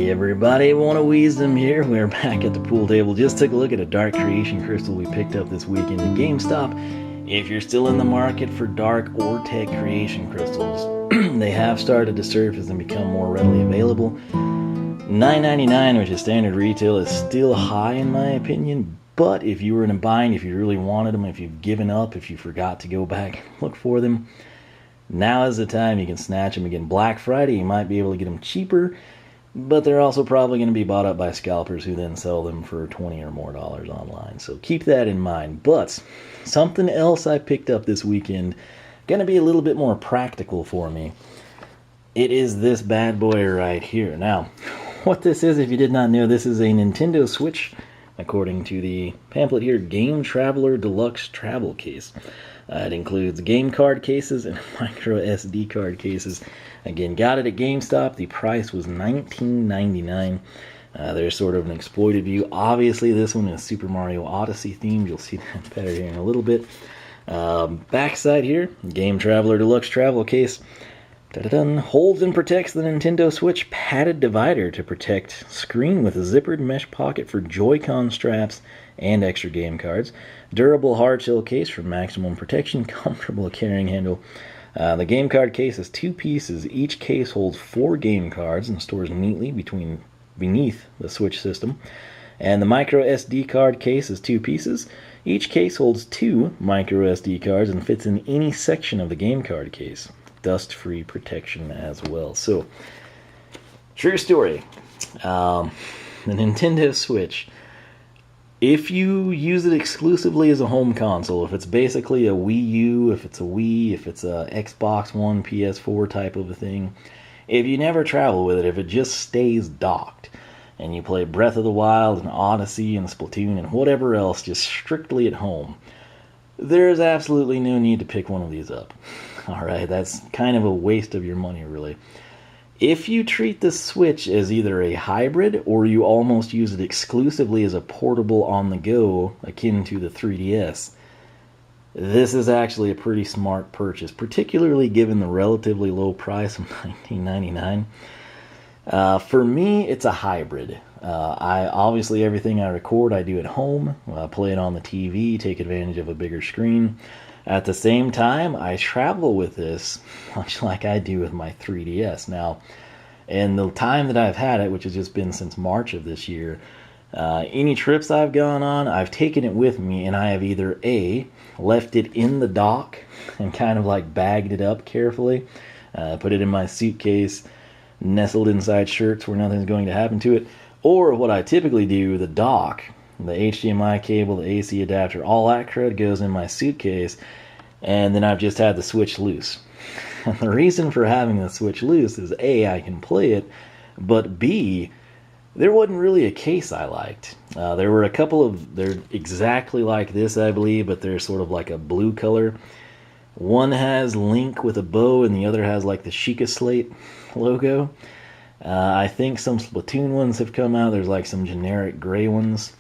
Hey everybody, one of Wiisdom here. We're back at the pool table. Just took a look at a dark creation crystal we picked up this weekend at GameStop. If you're still in the market for dark or tech creation crystals, they have started to surface and become more readily available. $9.99, which is standard retail, is still high in my opinion, but if you were in a bind, if you really wanted them, if you've given up, if you forgot to go back and look for them, now is the time you can snatch them. Again, Black Friday, you might be able to get them cheaper, but they're also probably going to be bought up by scalpers who then sell them for $20 or more online. So keep that in mind. But something else I picked up this weekend, going to be a little bit more practical for me. It is this bad boy right here. Now, what this is, if you did not know, this is a Nintendo Switch, according to the pamphlet here, Game Traveler Deluxe Travel Case. It includes game card cases and micro SD card cases. Again, got it at GameStop. The price was $19.99. There's sort of an exploited view. Obviously, this one is Super Mario Odyssey themed. You'll see that better here in a little bit. Backside here, Game Traveler Deluxe Travel Case. Holds and protects the Nintendo Switch padded divider to protect screen with a zippered mesh pocket for Joy-Con straps and extra game cards. Durable hard shell case for maximum protection, comfortable carrying handle. The game card case is 2 pieces. Each case holds 4 game cards and stores neatly beneath the Switch system. And the micro SD card case is 2 pieces. Each case holds 2 micro SD cards and fits in any section of the game card case. Dust-free protection as well. So, true story. The Nintendo Switch, if you use it exclusively as a home console, if it's basically a Wii U, if it's a Wii, if it's a Xbox One, PS4 type of a thing, if you never travel with it, if it just stays docked, and you play Breath of the Wild and Odyssey and Splatoon and whatever else just strictly at home, there's absolutely no need to pick one of these up. Alright, that's kind of a waste of your money, really. If you treat the Switch as either a hybrid or you almost use it exclusively as a portable on the go, akin to the 3DS, this is actually a pretty smart purchase, particularly given the relatively low price of $19.99. For me, it's a hybrid. Obviously everything I record I do at home, play it on the TV, take advantage of a bigger screen. At the same time, I travel with this, much like I do with my 3DS. Now, in the time that I've had it, which has just been since March of this year, any trips I've gone on, I've taken it with me, and I have either A, left it in the dock and kind of like bagged it up carefully, put it in my suitcase, nestled inside shirts where nothing's going to happen to it, or what I typically do, the dock, the HDMI cable, the AC adapter, all that crud goes in my suitcase, and then I've just had the Switch loose. And the reason for having the Switch loose is A, I can play it, but B, there wasn't really a case I liked. There were a couple of, they're exactly like this, I believe, but they're sort of like a blue color. One has Link with a bow, and the other has like the Sheikah Slate logo. I think some Splatoon ones have come out. There's like some generic gray ones.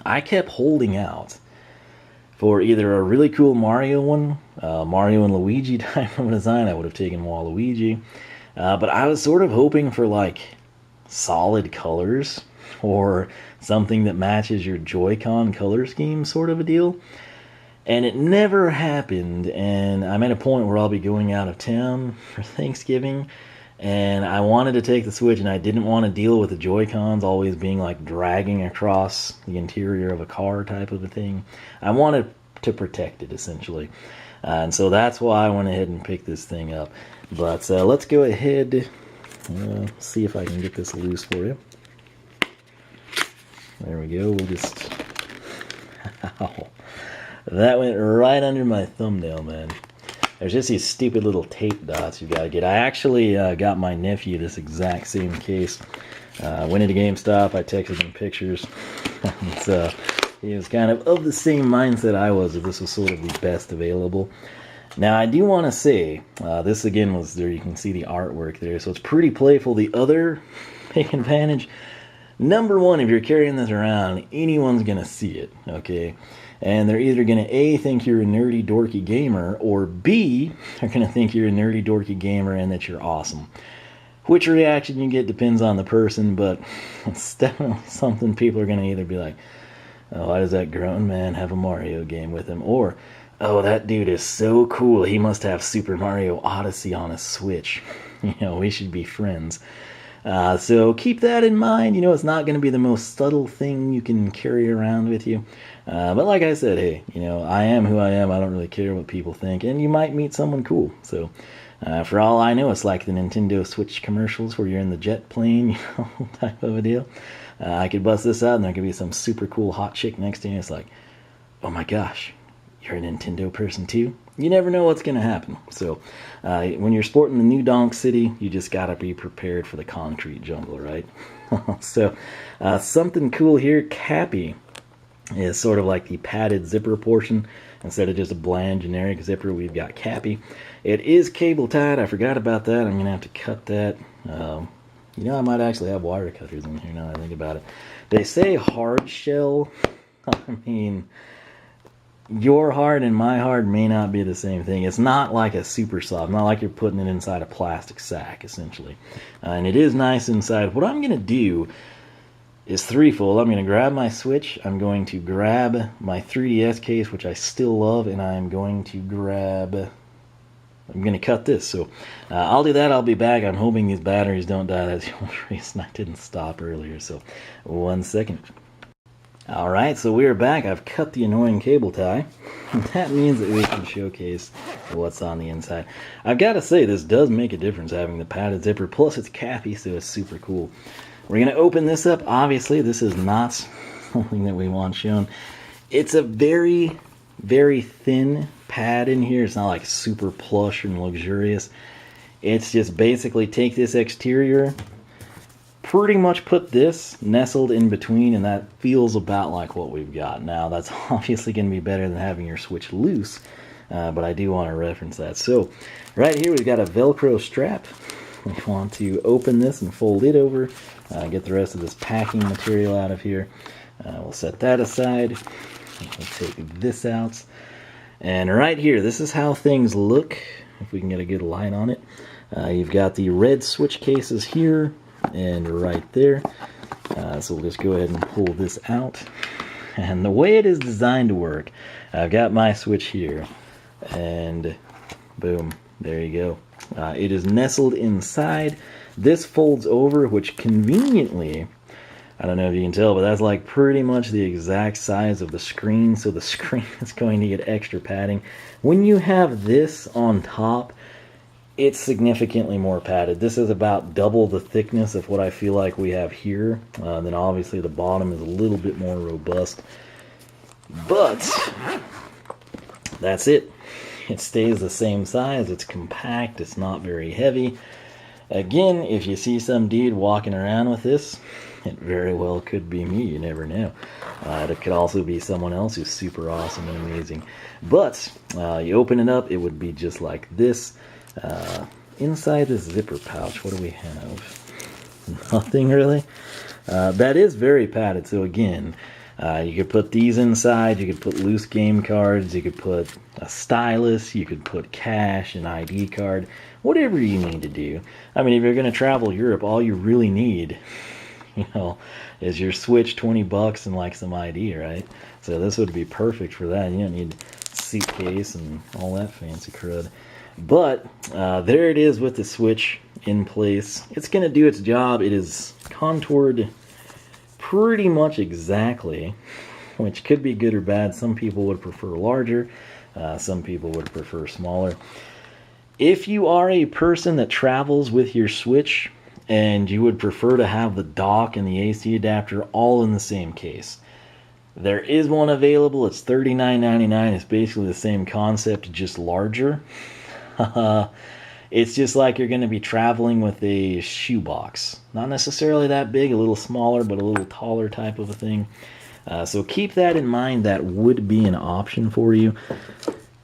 I kept holding out for either a really cool Mario one, Mario and Luigi type of design. I would have taken Waluigi. But I was sort of hoping for like solid colors or something that matches your Joy-Con color scheme sort of a deal. And it never happened, and I'm at a point where I'll be going out of town for Thanksgiving, and I wanted to take the Switch, and I didn't want to deal with the Joy-Cons always being like dragging across the interior of a car type of a thing. I wanted to protect it, essentially. And so that's why I went ahead and picked this thing up. But let's go ahead, see if I can get this loose for you. There we go. We'll just... Ow. That went right under my thumbnail, man. There's just these stupid little tape dots you gotta get. I actually got my nephew this exact same case. Went into GameStop, I texted him pictures. So he was kind of the same mindset I was, that this was sort of the best available. Now I do want to say, this again was there, you can see the artwork there, so it's pretty playful. The other big advantage, number one, if you're carrying this around, anyone's gonna see it, okay? And they're either going to A, think you're a nerdy, dorky gamer, or B, they're going to think you're a nerdy, dorky gamer and that you're awesome. Which reaction you get depends on the person, but it's definitely something people are going to either be like, oh, why does that grown man have a Mario game with him? Or, oh, that dude is so cool, he must have Super Mario Odyssey on a Switch. We should be friends. So keep that in mind. It's not going to be the most subtle thing you can carry around with you. But like I said, hey, I am who I am. I don't really care what people think. And you might meet someone cool. So for all I know, it's like the Nintendo Switch commercials where you're in the jet plane, type of a deal. I could bust this out and there could be some super cool hot chick next to you. It's like, oh my gosh, you're a Nintendo person too? You never know what's going to happen. So when you're sporting the new Donk City, you just got to be prepared for the concrete jungle, right? So something cool here, Cappy is sort of like the padded zipper portion. Instead of just a bland generic zipper, we've got Cappy. It is cable tied. I forgot about that. I'm going to have to cut that. I might actually have wire cutters in here now that I think about it. They say hard shell. I mean, your hard and my hard may not be the same thing. It's not like a super soft, not like you're putting it inside a plastic sack, essentially. And it is nice inside. What I'm going to do is threefold. I'm going to grab my Switch, I'm going to grab my 3DS case, which I still love, and I'm going to cut this. So I'll do that. I'll be back. I'm hoping these batteries don't die. That's the only reason I didn't stop earlier. So 1 second. Alright, so we're back. I've cut the annoying cable tie. That means that we can showcase what's on the inside. I've got to say, this does make a difference having the padded zipper. Plus, it's Cappy, so it's super cool. We're going to open this up. Obviously, this is not something that we want shown. It's a very, very thin pad in here. It's not like super plush and luxurious. It's just basically take this exterior, pretty much put this nestled in between, and that feels about like what we've got. Now, that's obviously going to be better than having your Switch loose, but I do want to reference that. So, right here we've got a Velcro strap. We want to open this and fold it over, get the rest of this packing material out of here. We'll set that aside. We'll take this out. And right here, this is how things look, if we can get a good light on it. You've got the red Switch cases here and right there. So we'll just go ahead and pull this out. And the way it is designed to work, I've got my Switch here, and boom, there you go. It is nestled inside. This folds over, which conveniently, I don't know if you can tell, but that's like pretty much the exact size of the screen, so the screen is going to get extra padding. When you have this on top, it's significantly more padded. This is about double the thickness of what I feel like we have here. Then obviously the bottom is a little bit more robust. But that's it. It stays the same size. It's compact. It's not very heavy. Again, if you see some dude walking around with this, it very well could be me. You never know. It could also be someone else who's super awesome and amazing. But you open it up, it would be just like this. Inside this zipper pouch, what do we have? Nothing really. That is very padded. So again, you could put these inside. You could put loose game cards. You could put a stylus. You could put cash, an ID card, whatever you need to do. I mean, if you're going to travel Europe, all you really need, is your Switch, $20, and like some ID, right? So this would be perfect for that. You don't need a suitcase and all that fancy crud. But there it is with the Switch in place. It's going to do its job. It is contoured pretty much exactly, which could be good or bad. Some people would prefer larger. Some people would prefer smaller. If you are a person that travels with your Switch and you would prefer to have the dock and the AC adapter all in the same case, there is one available. It's $39.99. It's basically the same concept, just larger. It's just like you're going to be traveling with a shoebox. Not necessarily that big, a little smaller, but a little taller type of a thing. So keep that in mind. That would be an option for you.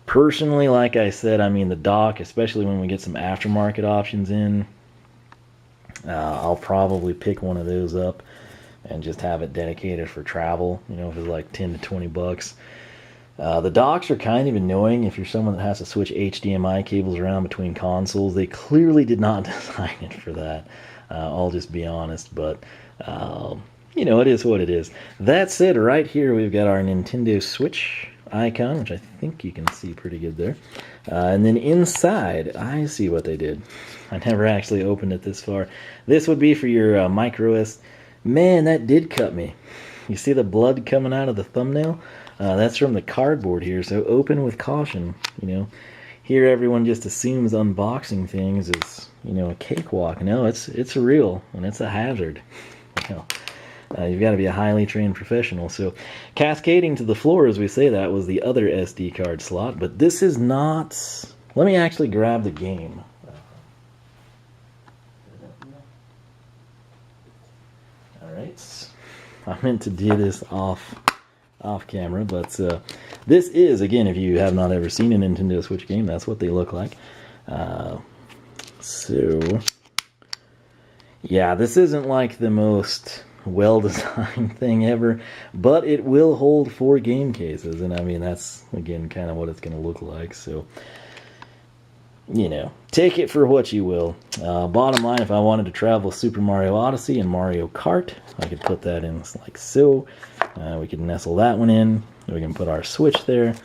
Personally, like I said, I mean the dock, especially when we get some aftermarket options in, I'll probably pick one of those up and just have it dedicated for travel. If it's like $10 to $20. The docks are kind of annoying if you're someone that has to switch HDMI cables around between consoles. They clearly did not design it for that. I'll just be honest, but you know, it is what it is. That said, right here we've got our Nintendo Switch icon, which I think you can see pretty good there. And then inside, I see what they did. I never actually opened it this far. This would be for your micro SD. Man, that did cut me. You see the blood coming out of the thumbnail? That's from the cardboard here, so open with caution. You know, here everyone just assumes unboxing things is, you know, a cakewalk. No, it's real, and it's a hazard. You know, you've got to be a highly trained professional. So cascading to the floor, as we say that, was the other SD card slot, but this is not... Let me actually grab the game. Alright, I meant to do this off camera, but this is, again, if you have not ever seen a Nintendo Switch game, that's what they look like. So, yeah, this isn't like the most well-designed thing ever, but it will hold 4 game cases, and I mean, that's, again, kind of what it's going to look like, so... You know, take it for what you will. Bottom line, if I wanted to travel Super Mario Odyssey and Mario Kart, I could put that in like so. We can nestle that one in. We can put our Switch there.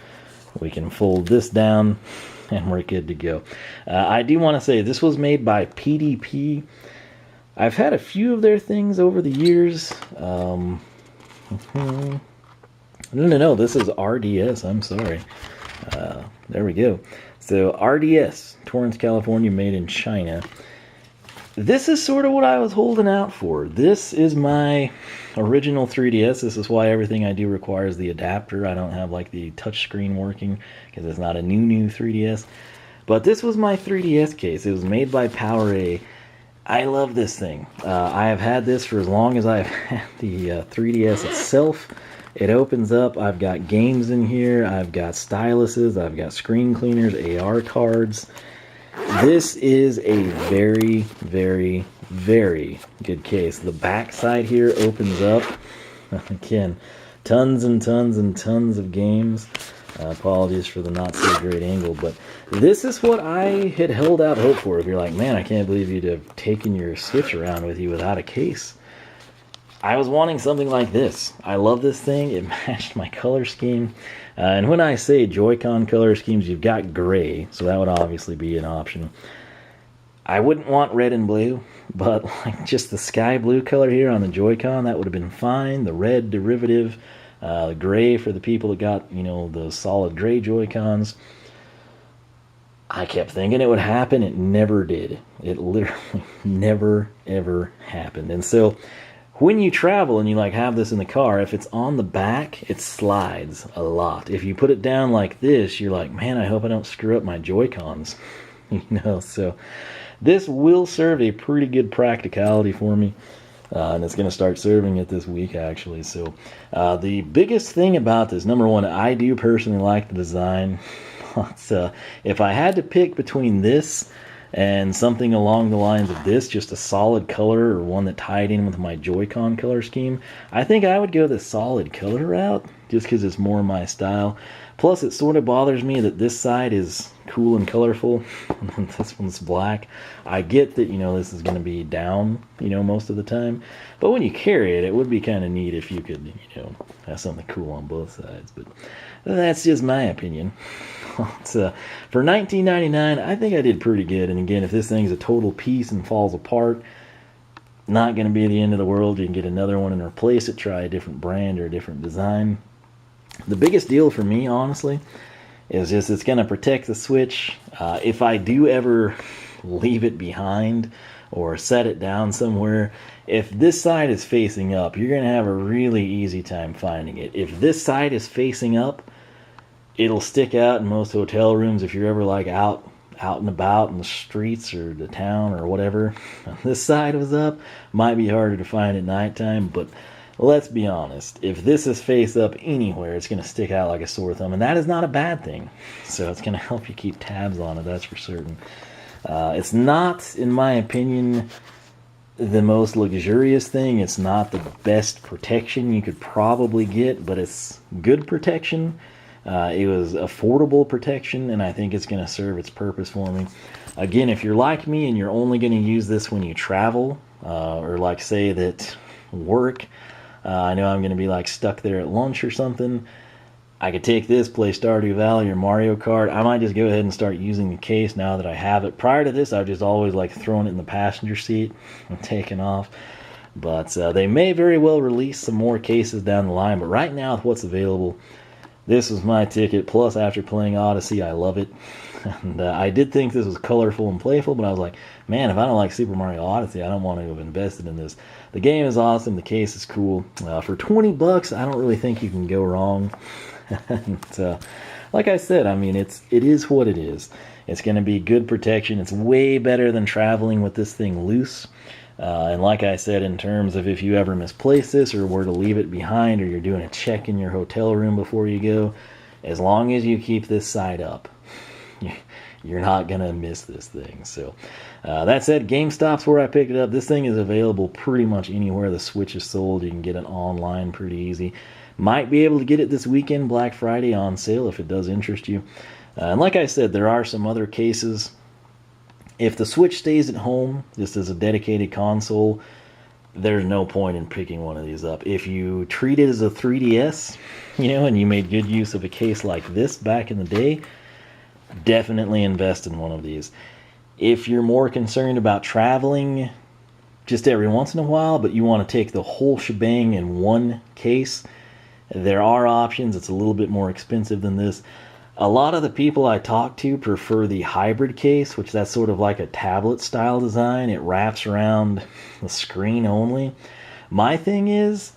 We can fold this down, and we're good to go. I do want to say, this was made by PDP. I've had a few of their things over the years. No, this is RDS. I'm sorry. There we go. So RDS, Torrance, California, made in China. This is sort of what I was holding out for. This is my original 3DS. This is why everything I do requires the adapter. I don't have like the touchscreen working because it's not a new 3DS. But this was my 3DS case. It was made by PowerA. I love this thing. I have had this for as long as I've had the 3DS itself. It opens up, I've got games in here, I've got styluses, I've got screen cleaners, AR cards. This is a very, very, very good case. The back side here opens up. Again, tons and tons and tons of games. Apologies for the not so great angle, but this is what I had held out hope for. If you're like, man, I can't believe you'd have taken your Switch around with you without a case. I was wanting something like this. I love this thing. It matched my color scheme. And when I say Joy-Con color schemes, you've got gray, so that would obviously be an option. I wouldn't want red and blue, but like just the sky blue color here on the Joy-Con, that would have been fine. The red derivative, the gray for the people that got, you know, the solid gray Joy-Cons. I kept thinking it would happen. It never did. It literally never, ever happened. And so... when you travel and you like have this in the car, if it's on the back, it slides a lot. If you put it down like this, you're like, man, I hope I don't screw up my Joy-Cons. You know, so this will serve a pretty good practicality for me. And it's going to start serving it this week, actually. So the biggest thing about this, number one, I do personally like the design. But, if I had to pick between this and something along the lines of this, just a solid color or one that tied in with my Joy-Con color scheme, I think I would go the solid color route just because it's more my style. Plus, it sort of bothers me that this side is cool and colorful and this one's black. I get that, you know, this is going to be down, you know, most of the time. But when you carry it, it would be kind of neat if you could, you know, have something cool on both sides. But that's just my opinion. For $19.99, I think I did pretty good. And again, if this thing's a total piece and falls apart, not going to be the end of the world. You can get another one and replace it, try a different brand or a different design. The biggest deal for me, honestly, is just it's going to protect the Switch. If I do ever leave it behind or set it down somewhere, if this side is facing up, you're going to have a really easy time finding it. If this side is facing up, it'll stick out in most hotel rooms if you're ever like out and about in the streets or the town or whatever. This side was up, might be harder to find at nighttime, but let's be honest, if this is face up anywhere, it's going to stick out like a sore thumb, and that is not a bad thing. So it's going to help you keep tabs on it, that's for certain. It's not, in my opinion, the most luxurious thing. It's not the best protection you could probably get, but it's good protection. It was affordable protection, and I think it's going to serve its purpose for me. Again, if you're like me and you're only going to use this when you travel, or like say that work, I know I'm going to be like stuck there at lunch or something, I could take this, play Stardew Valley or Mario Kart. I might just go ahead and start using the case now that I have it. Prior to this, I was just always like throwing it in the passenger seat and taking off. But they may very well release some more cases down the line. But right now, with what's available, this was my ticket. Plus, after playing Odyssey, I love it. And I did think this was colorful and playful, but I was like, man, if I don't like Super Mario Odyssey, I don't want to have invested in this. The game is awesome. The case is cool. For $20, I don't really think you can go wrong. And, like I said, I mean, it is what it is. It's going to be good protection. It's way better than traveling with this thing loose. And like I said, in terms of if you ever misplace this or were to leave it behind, or you're doing a check in your hotel room before you go, as long as you keep this side up, you're not going to miss this thing. So that said, GameStop's where I picked it up. This thing is available pretty much anywhere the Switch is sold. You can get it online pretty easy. Might be able to get it this weekend, Black Friday, on sale if it does interest you. And like I said, there are some other cases. If the Switch stays at home, just as a dedicated console, there's no point in picking one of these up. If you treat it as a 3DS, and you made good use of a case like this back in the day, definitely invest in one of these. If you're more concerned about traveling just every once in a while, but you want to take the whole shebang in one case, there are options. It's a little bit more expensive than this. A lot of the people I talk to prefer the hybrid case, which that's sort of like a tablet style design. It wraps around the screen only. My thing is,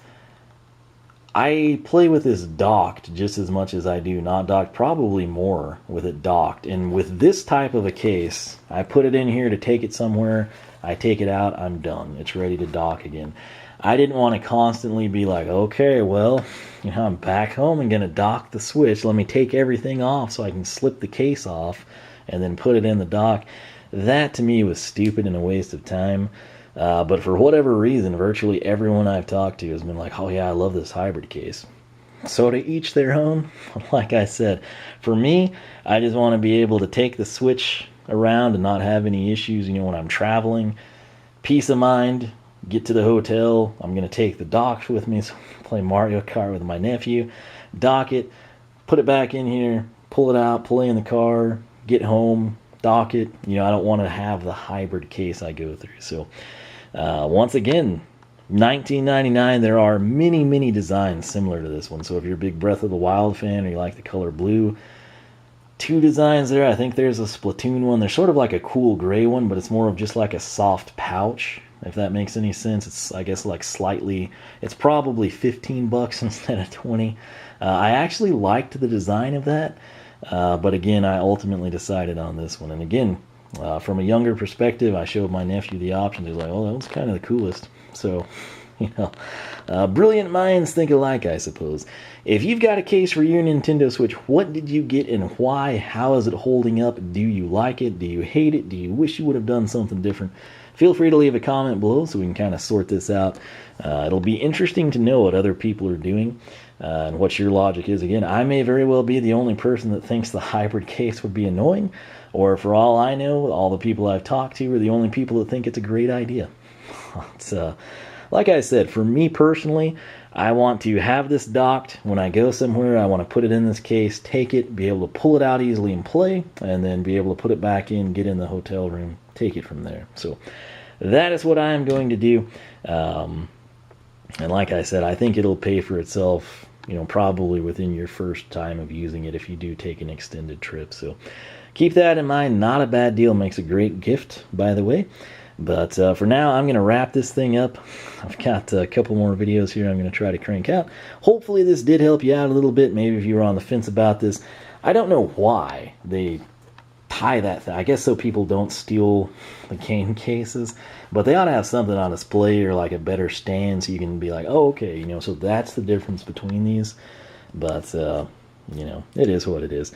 I play with this docked just as much as I do not docked, probably more with it docked. And with this type of a case, I put it in here to take it somewhere, I take it out, I'm done. It's ready to dock again. I didn't want to constantly be like, okay, well, I'm back home and going to dock the Switch. Let me take everything off so I can slip the case off and then put it in the dock. That to me was stupid and a waste of time. But for whatever reason, virtually everyone I've talked to has been like, oh yeah, I love this hybrid case. So to each their own. Like I said, for me, I just want to be able to take the Switch around and not have any issues, when I'm traveling. Peace of mind. Get to the hotel. I'm going to take the docks with me, so play Mario Kart with my nephew. Dock it, put it back in here, pull it out, play in the car, get home, dock it. I don't want to have the hybrid case I go through. So once again, $19.99. There are many, many designs similar to this one. So if you're a big Breath of the Wild fan or you like the color blue, 2 designs there. I think there's a Splatoon one. There's sort of like a cool gray one, but it's more of just like a soft pouch, if that makes any sense. It's, I guess, like slightly, it's probably $15 instead of 20. I actually liked the design of that, but again, I ultimately decided on this one. And again, from a younger perspective, I showed my nephew the option. He was like, oh, that was kind of the coolest. So, brilliant minds think alike, I suppose. If you've got a case for your Nintendo Switch, what did you get and why? How is it holding up? Do you like it? Do you hate it? Do you wish you would have done something different? Feel free to leave a comment below so we can kind of sort this out. It'll be interesting to know what other people are doing and what your logic is. Again, I may very well be the only person that thinks the hybrid case would be annoying, or for all I know, all the people I've talked to are the only people that think it's a great idea. It's, like I said, for me personally, I want to have this docked. When I go somewhere, I want to put it in this case, take it, be able to pull it out easily and play, and then be able to put it back in, get in the hotel room, take it from there. So that is what I am going to do. And like I said, I think it'll pay for itself, probably within your first time of using it if you do take an extended trip. So keep that in mind. Not a bad deal. Makes a great gift, by the way. But for now, I'm going to wrap this thing up. I've got a couple more videos here I'm going to try to crank out. Hopefully this did help you out a little bit. Maybe if you were on the fence about this. I don't know why they tie that thing. I guess so people don't steal the game cases. But they ought to have something on display or like a better stand so you can be like, oh, okay, so that's the difference between these. But, it is what it is.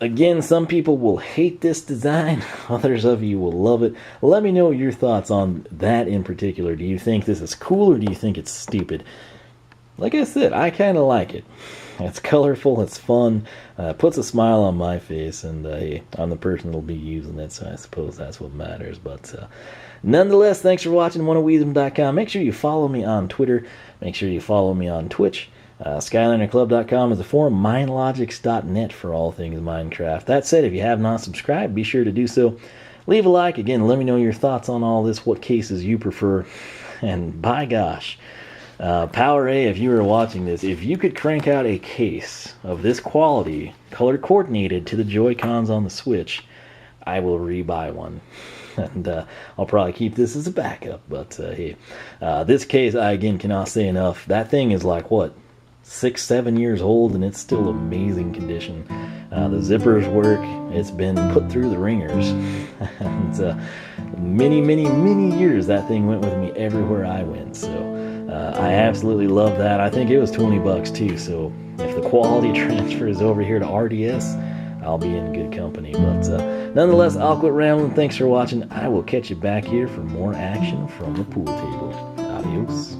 Again, some people will hate this design. Others of you will love it. Let me know your thoughts on that in particular. Do you think this is cool or do you think it's stupid? like I said, I kind of like it. It's colorful, it's fun, puts a smile on my face, and hey, I'm the person that'll be using it, so I suppose that's what matters. But nonetheless, thanks for watching OneOfWiisdom.com. Make sure you follow me on Twitter. Make sure you follow me on Twitch. SkylanderClub.com is the forum. MindLogics.net for all things Minecraft. That said, if you have not subscribed, be sure to do so. Leave a like. Again, let me know your thoughts on all this, what cases you prefer. And by gosh, PowerA, if you were watching this, if you could crank out a case of this quality, color coordinated to the Joy-Cons on the Switch, I will rebuy one. And I'll probably keep this as a backup. But hey, this case, I again cannot say enough. That thing is like, what, 6-7 years old, and it's still amazing condition. The zippers work. It's been put through the ringers. And many years that thing went with me everywhere I went. So I absolutely love that. I think it was $20 too. So if the quality transfers over here to RDS, I'll be in good company. But nonetheless, I'll quit rambling. Thanks for watching. I will catch you back here for more action from the pool table. Adios.